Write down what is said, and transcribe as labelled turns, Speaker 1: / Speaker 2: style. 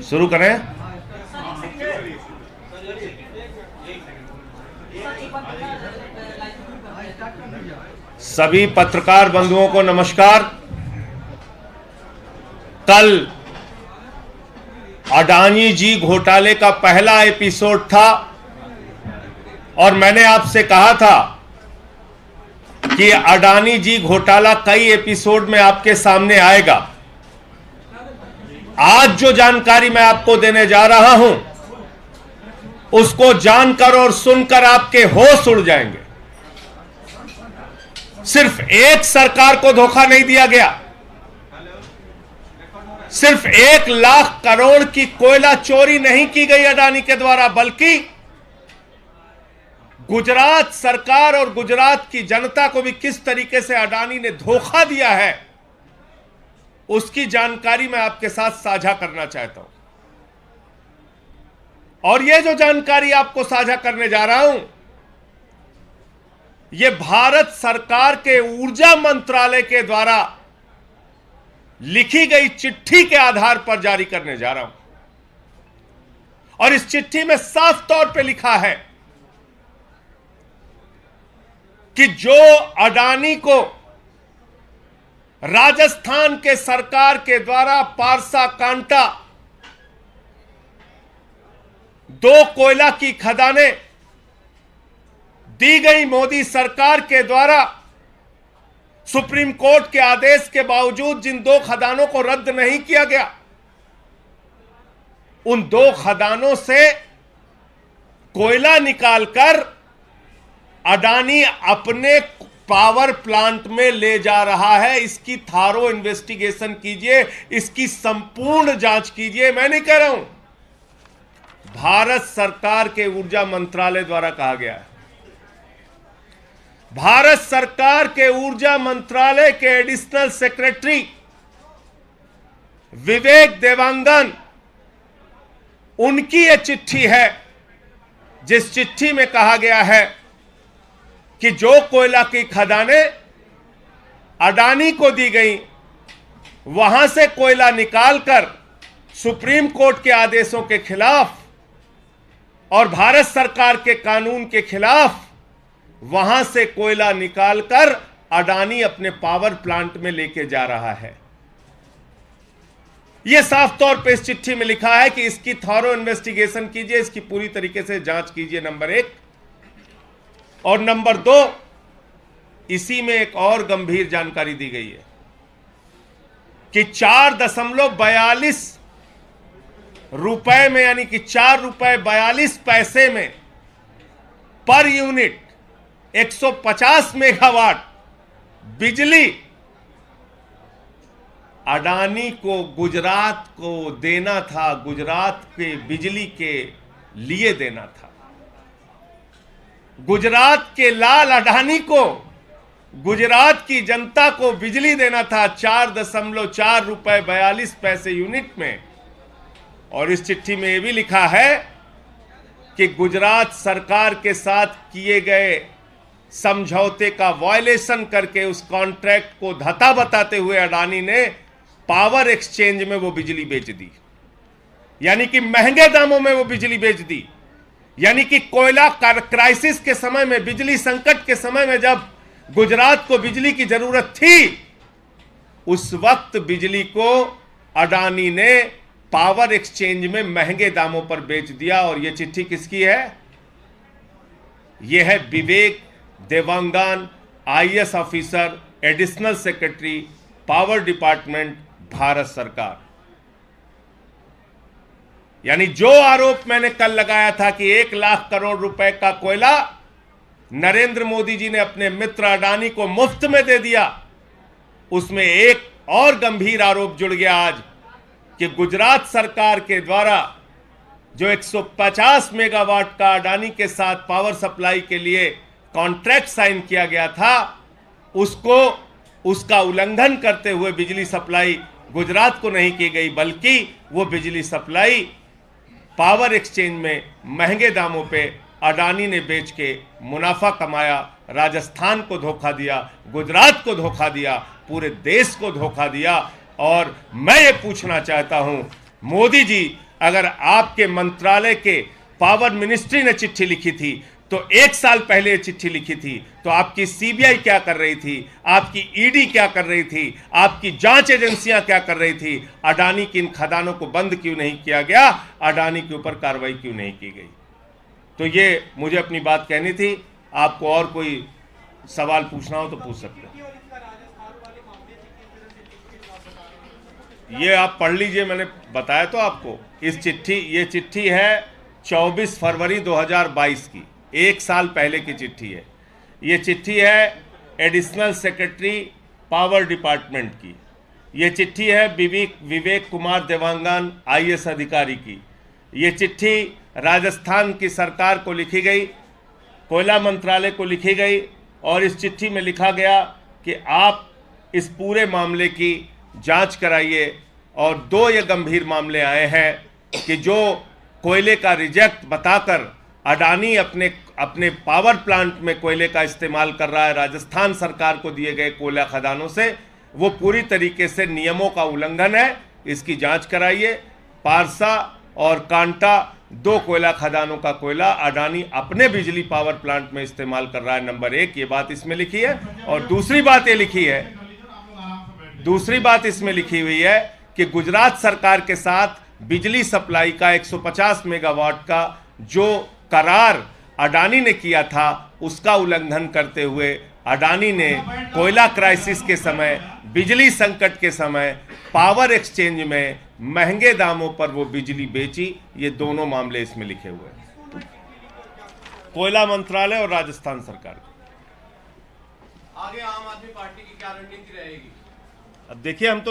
Speaker 1: शुरू करें। सभी पत्रकार बंधुओं को नमस्कार। कल अडानी जी घोटाले का पहला एपिसोड था और मैंने आपसे कहा था कि अडानी जी घोटाला कई एपिसोड में आपके सामने आएगा। आज जो जानकारी मैं आपको देने जा रहा हूं उसको जानकर और सुनकर आपके होश उड़ जाएंगे। सिर्फ एक सरकार को धोखा नहीं दिया गया, सिर्फ 1 लाख करोड़ की कोयला चोरी नहीं की गई अडानी के द्वारा, बल्कि गुजरात सरकार और गुजरात की जनता को भी किस तरीके से अडानी ने धोखा दिया है उसकी जानकारी मैं आपके साथ साझा करना चाहता हूं। और यह जो जानकारी आपको साझा करने जा रहा हूं, यह भारत सरकार के ऊर्जा मंत्रालय के द्वारा लिखी गई चिट्ठी के आधार पर जारी करने जा रहा हूं। और इस चिट्ठी में साफ तौर पे लिखा है कि जो अडानी को राजस्थान के सरकार के द्वारा पारसा कांटा 2 कोयला की खदानें दी गई मोदी सरकार के द्वारा, सुप्रीम कोर्ट के आदेश के बावजूद जिन 2 खदानों को रद्द नहीं किया गया, उन 2 खदानों से कोयला निकालकर अडानी अपने पावर प्लांट में ले जा रहा है। इसकी थारो इन्वेस्टिगेशन कीजिए, इसकी संपूर्ण जांच कीजिए। मैं नहीं कह रहा हूं, भारत सरकार के ऊर्जा मंत्रालय द्वारा कहा गया है। भारत सरकार के ऊर्जा मंत्रालय के एडिशनल सेक्रेटरी विवेक देवांगन, उनकी यह चिट्ठी है जिस चिट्ठी में कहा गया है कि जो कोयला की खदानें अडानी को दी गई, वहां से कोयला निकालकर सुप्रीम कोर्ट के आदेशों के खिलाफ और भारत सरकार के कानून के खिलाफ वहां से कोयला निकालकर अडानी अपने पावर प्लांट में लेके जा रहा है। यह साफ तौर पे इस चिट्ठी में लिखा है कि इसकी थॉरो इन्वेस्टिगेशन कीजिए, इसकी पूरी तरीके से जांच कीजिए, नंबर 1। और नंबर 2, इसी में एक और गंभीर जानकारी दी गई है कि 4.42 रुपए में, यानी कि 4 रुपए 42 पैसे में पर यूनिट 150 मेगावाट बिजली अडानी को गुजरात को देना था, गुजरात के बिजली के लिए देना था। गुजरात के लाल अडानी को, गुजरात की जनता को बिजली देना था 4.4 रुपए 42 पैसे यूनिट में। और इस चिट्ठी में यह भी लिखा है कि गुजरात सरकार के साथ किए गए समझौते का वायलेशन करके उस कॉन्ट्रैक्ट को धता बताते हुए अडानी ने पावर एक्सचेंज में वो बिजली बेच दी, यानी कि महंगे दामों में वो बिजली बेच दी। यानी कि कोयला क्राइसिस के समय में, बिजली संकट के समय में जब गुजरात को बिजली की जरूरत थी, उस वक्त बिजली को अडानी ने पावर एक्सचेंज में महंगे दामों पर बेच दिया। और यह चिट्ठी किसकी है? यह है Vivek Devangan, IAS officer, additional secretary, power department, Bharat सरकार। यानी जो आरोप मैंने कल लगाया था कि 1 लाख करोड़ रुपए का कोयला नरेंद्र मोदी जी ने अपने मित्र अडानी को मुफ्त में दे दिया, उसमें एक और गंभीर आरोप जुड़ गया आज कि गुजरात सरकार के द्वारा जो 150 मेगावाट का अडानी के साथ पावर सप्लाई के लिए कॉन्ट्रैक्ट साइन किया गया था, उसका उल्लंघन करते हुए बिजली सप्लाई गुजरात को नहीं की गई, बल्कि वो बिजली सप्लाई पावर एक्सचेंज में महंगे दामों पे अडानी ने बेच के मुनाफा कमाया, राजस्थान को धोखा दिया, गुजरात को धोखा दिया, पूरे देश को धोखा दिया। और मैं ये पूछना चाहता हूं, मोदी जी, अगर आपके मंत्रालय के पावर मिनिस्ट्री ने चिट्ठी लिखी थी तो 1 साल पहले ये चिट्ठी लिखी थी, तो आपकी सीबीआई क्या कर रही थी, आपकी ईडी क्या कर रही थी, आपकी जांच एजेंसियां क्या कर रही थी? अडानी की इन खदानों को बंद क्यों नहीं किया गया? अडानी के ऊपर कार्रवाई क्यों नहीं की गई? तो ये मुझे अपनी बात कहनी थी। आपको और कोई सवाल पूछना हो तो पूछ सकते हैं। ये आप पढ़ लीजिए, मैंने बताया तो आपको। ये चिट्ठी है 24 फरवरी 2022 की, 1 साल पहले की चिट्ठी है। ये चिट्ठी है एडिशनल सेक्रेटरी पावर डिपार्टमेंट की। ये चिट्ठी है विवेक कुमार देवांगन IAS अधिकारी की। ये चिट्ठी राजस्थान की सरकार को लिखी गई, कोयला मंत्रालय को लिखी गई, और इस चिट्ठी में लिखा गया कि आप इस पूरे मामले की जांच कराइए। और 2 ये गंभीर मामले आए हैं कि जो कोयले का रिजेक्ट बताकर अडानी अपने पावर प्लांट में कोयले का इस्तेमाल कर रहा है राजस्थान सरकार को दिए गए कोयला खदानों से, वो पूरी तरीके से नियमों का उल्लंघन है। इसकी जांच कराइए। पारसा और कांटा 2 कोयला खदानों का कोयला अडानी अपने बिजली पावर प्लांट में इस्तेमाल कर रहा है, नंबर 1, ये बात इसमें लिखी है। और दूसरी बात इसमें लिखी हुई है कि गुजरात सरकार के साथ बिजली सप्लाई का 150 मेगावाट का जो करार अडानी ने किया था, उसका उल्लंघन करते हुए अडानी ने कोयला क्राइसिस के समय, बिजली संकट के समय पावर एक्सचेंज में महंगे दामों पर वो बिजली बेची। ये दोनों मामले इसमें लिखे हुए हैं, कोयला मंत्रालय और राजस्थान सरकार।
Speaker 2: आगे आम आदमी पार्टी की क्या रणनीति रहेगी?
Speaker 1: अब देखिए, हम तो